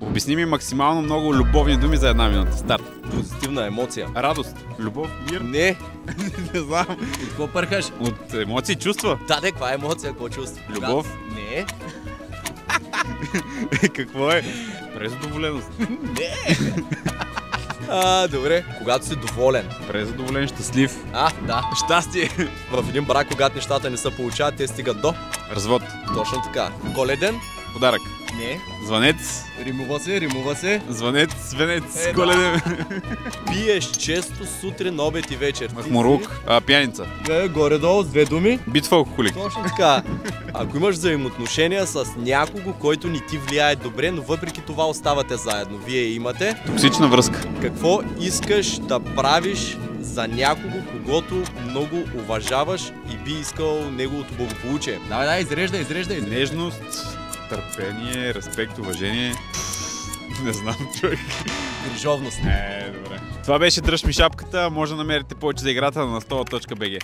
Обясни ми максимално много любовни думи за една минута. Старт. Позитивна емоция. Радост, любов, мир. Не. Не знам. И какво пърхаш? От емоции, чувства. Да, каква емоция, какво чувство? Любов. Не. Какво е? Презадоволеност. Не. Добре. Когато си доволен. Презадоволен, щастлив. Да. Щастие. В един брак, когато нещата не се получават, те стигат до. Развод. Точно така. Коледен. Подарък. Не. Звънец. Римува се. Звънец, венец, Да. коледен. Пиеш често сутрин, обед и вечер. Махмурук. Пияница. Горе-долу с две думи. Битва алкохолик. Точно така. Ако имаш взаимоотношения с някого, който не ти влияе добре, но въпреки това оставате заедно, вие имате, Токсична връзка. какво искаш да правиш за някого, когото много уважаваш и би искал неговото благополучие? Давай, изреждай. Нежност, търпение, респект, уважение. Не знам, човек. Грижовност. Добре. Това беше Дръж ми шапката. Може да намерите повече за играта на 100.bg.